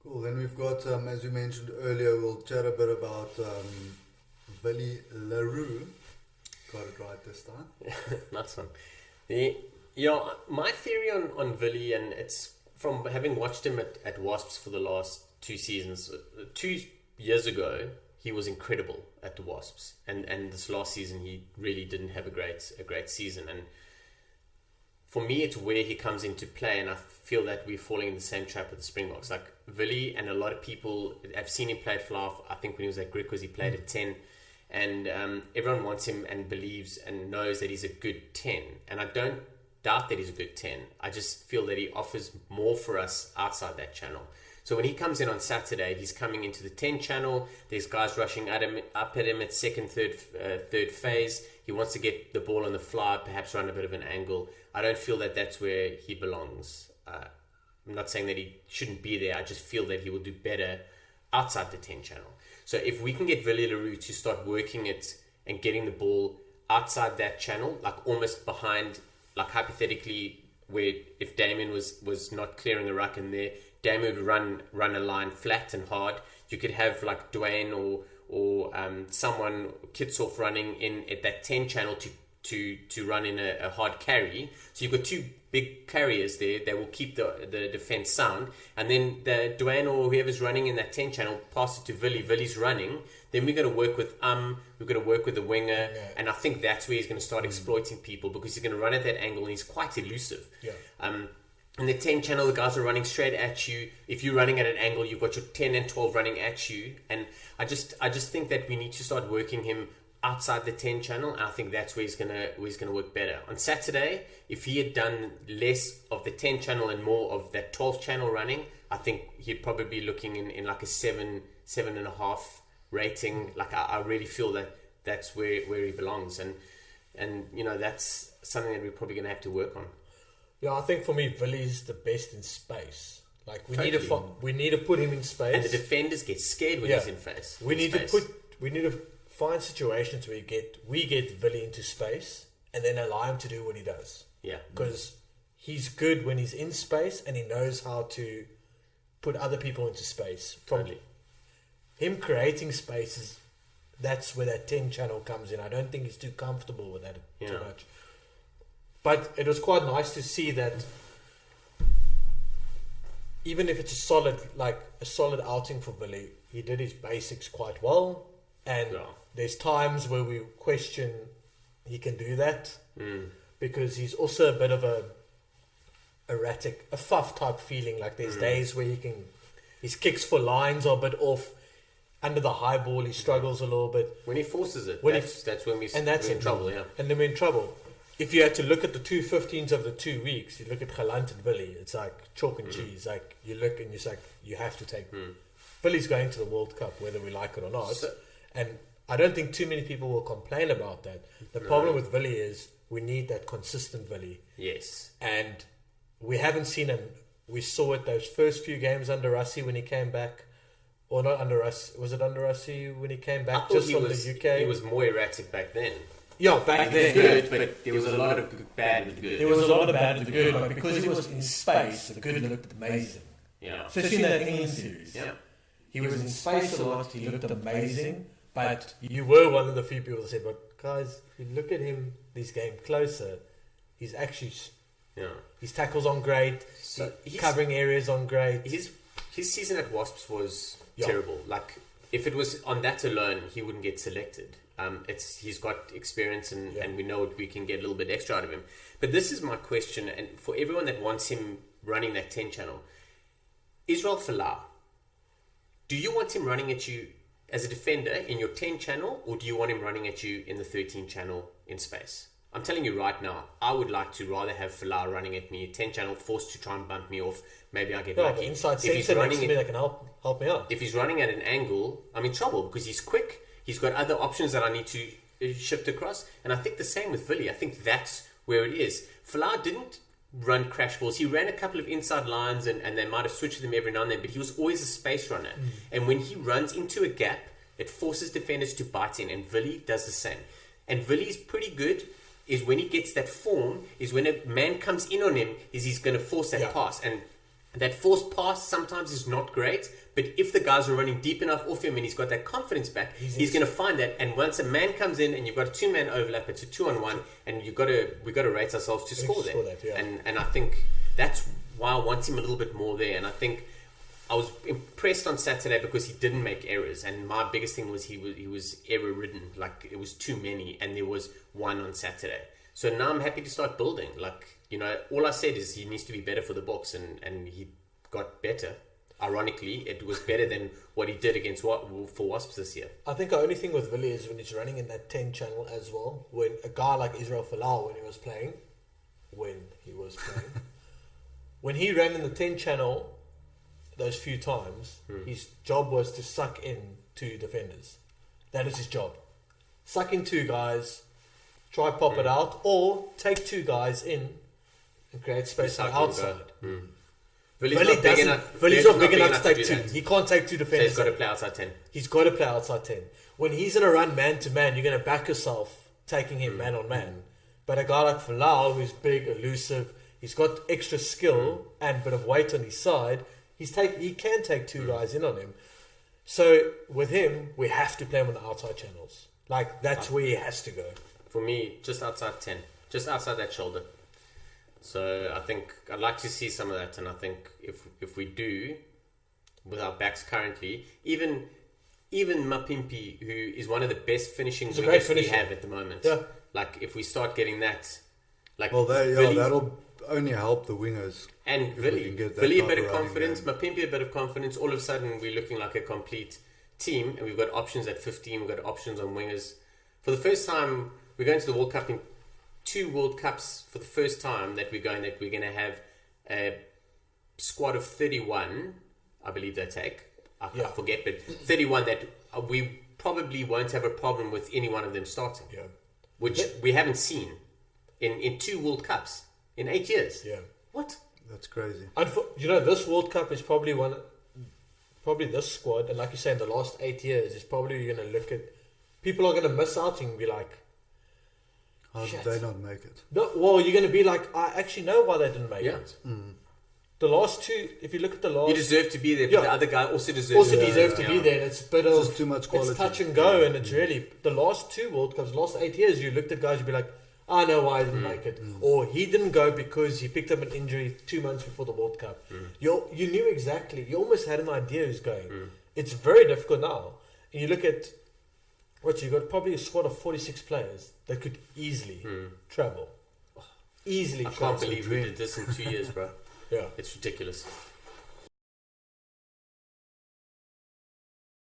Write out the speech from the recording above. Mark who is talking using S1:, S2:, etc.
S1: Cool. Then we've got, as you mentioned earlier, we'll chat a bit about Willie le Roux. Got it right this time.
S2: Nice one. My theory on Willie, and it's from having watched him at Wasps for the last 2 seasons. 2 years ago, he was incredible at the Wasps, and this last season he really didn't have a great season. And for me, it's where he comes into play, and I feel that we're falling in the same trap with the Springboks. Like Willie, and a lot of people have seen him play at Flav. I think when he was at Griquas, he played at 10, and everyone wants him and believes and knows that he's a good 10. And I don't doubt that he's a good 10. I just feel that he offers more for us outside that channel. So when he comes in on Saturday, he's coming into the 10 channel. There's guys rushing up at him at second, third phase. He wants to get the ball on the fly, perhaps run a bit of an angle. I don't feel that that's where he belongs. I'm not saying that he shouldn't be there. I just feel that he will do better outside the 10 channel. So if we can get Willie le Roux to start working it and getting the ball outside that channel, like almost behind, like hypothetically, where if Damien was not clearing a ruck in there, Damien would run a line flat and hard. You could have like Dwayne or someone Kitsoff running in at that 10 channel to run in a hard carry. So you've got 2 big carriers there that will keep the defense sound. And then the Dwayne or whoever's running in that 10 channel pass it to Willie. Willie's running. Then we're going to work with we're going to work with the winger. Yeah. And I think that's where he's going to start exploiting people, because he's going to run at that angle and he's quite elusive. Yeah. In the 10 channel, the guys are running straight at you. If you're running at an angle, you've got your 10 and 12 running at you. And I just think that we need to start working him outside the 10 channel. And I think that's where he's gonna work better. On Saturday, if he had done less of the 10 channel and more of that 12 channel running, I think he'd probably be looking in like a 7.5 rating. Like I really feel that that's where he belongs. And that's something that we're probably gonna have to work on.
S3: Yeah, I think for me, Willie's the best in space. Like we need to put him in space,
S2: and the defenders get scared when he's in face.
S3: We need to find situations where we get Willie into space and then allow him to do what he does.
S2: Yeah,
S3: because he's good when he's in space and he knows how to put other people into space. From him creating spaces, that's where that 10 channel comes in. I don't think he's too comfortable with that too much. But it was quite nice to see that even if it's a solid outing for Willie, he did his basics quite well. And there's times where we question he can do that because he's also a bit of a erratic, a fuff type feeling. Like there's days where his kicks for lines are a bit off. Under the high ball, he struggles a little bit.
S2: When he forces it, that's when we're in trouble. Yeah,
S3: and then we're in trouble. If you had to look at the 2 15s of the 2 weeks, you look at Galant and Willie, it's like chalk and cheese. Like you look and it's like you have to take. Willie's going to the World Cup, whether we like it or not. And I don't think too many people will complain about that. The problem with Willie is we need that consistent Willie.
S2: Yes.
S3: And we haven't seen him. We saw it those first few games under Russie when he came back. Or not under Russie. Was it under Russie when he came back just from the UK?
S2: He was more erratic back then.
S3: Yeah, back then.
S2: Good, but there was a lot of bad with the good.
S3: There was a lot of bad with the good, but because he was in space, the good looked amazing.
S2: Yeah.
S3: Especially in that England series.
S2: Yeah.
S3: He was in space a lot, he looked amazing, but you were one of the few people that said, but guys, if you look at him this game closer, he's actually... His tackles on great, covering areas on great.
S2: His season at Wasps was terrible. Like, if it was on that alone, he wouldn't get selected. He's got experience and we know we can get a little bit extra out of him. But this is my question, and for everyone that wants him running that 10 channel, Israel Folau, do you want him running at you as a defender in your 10 channel, or do you want him running at you in the 13 channel in space? I'm telling you right now, I would like to rather have Folau running at me, 10 channel, forced to try and bump me off. Maybe I get lucky.
S3: Inside center next to me that can help me out.
S2: If he's running at an angle, I'm in trouble because he's quick. He's got other options that I need to shift across. And I think the same with Willie. I think that's where it is. Folau didn't run crash balls. He ran a couple of inside lines and they might have switched them every now and then, but he was always a space runner. And when he runs into a gap, it forces defenders to bite in, and Willie does the same. And Willie's pretty good is when he gets that form, is when a man comes in on him, is he's going to force that pass. And that forced pass sometimes is not great, but if the guys are running deep enough off him and he's got that confidence back, he's going to find that. And once a man comes in and you've got a 2-man overlap, it's a 2-on-1, and we've got to rate ourselves to score there.
S3: That, yeah.
S2: And I think that's why I want him a little bit more there. And I think I was impressed on Saturday because he didn't make errors. And my biggest thing was he was error ridden. Like, it was too many, and there was one on Saturday. So now I'm happy to start building. Like, you know, all I said is he needs to be better for the Boks, and he got better. Ironically, it was better than what he did against for Wasps this year.
S3: I think the only thing with Willie is when he's running in that 10 channel as well. When a guy like Israel Folau, when he was playing, when he ran in the 10 channel those few times, his job was to suck in 2 defenders. That is his job. Suck in 2 guys, try pop it out, or take 2 guys in and create space on the outside. Willy's not big enough to take 2. He can't take 2 defenders.
S2: So he's got to play outside 10.
S3: He's got to play outside 10. When he's in a run man to man, you're going to back yourself taking him man on man. But a guy like Folau, who's big, elusive, he's got extra skill and a bit of weight on his side. He can take 2 guys in on him. So with him, we have to play him on the outside channels. Like, that's where he has to go.
S2: For me, just outside 10. Just outside that shoulder. So I think I'd like to see some of that. And I think if we do, with our backs currently, even Mapimpi, who is one of the best finishing wingers we have at the moment.
S3: Yeah.
S2: Like, if we start getting that...
S1: that'll only help the wingers.
S2: And Willie a bit of confidence, Mapimpi a bit of confidence. All of a sudden, we're looking like a complete team, and we've got options at 15. We've got options on wingers. For the first time, we're going to the World Cup in 2 World Cups. For the first time that we're going to have a squad of 31. I believe they take. I forget, but 31 that we probably won't have a problem with any one of them starting.
S3: Yeah.
S2: Which we haven't seen in 2 World Cups in 8 years.
S3: Yeah.
S2: What?
S1: That's crazy.
S3: This World Cup is probably this squad, and like you say, in the last 8 years, is probably you're going to look at... People are going to miss out and be like...
S1: How did they not make it?
S3: No, well, you're going to be like, I actually know why they didn't make it. The last 2, if you look at the last...
S2: You deserve to be there, but the other guy also deserves to
S3: be there. And it's a bit of...
S1: too much quality.
S3: It's touch and go, and it's really... The last 2 World Cups, the last 8 years, you looked at guys, you'd be like, I know why he didn't make it. Or he didn't go because he picked up an injury 2 months before the World Cup. You knew exactly. You almost had an idea who's going. It's very difficult now. And you look at... you got probably a squad of 46 players that could easily travel. Easily travel.
S2: I can't believe we did this in 2 years, bro.
S3: Yeah.
S2: It's ridiculous.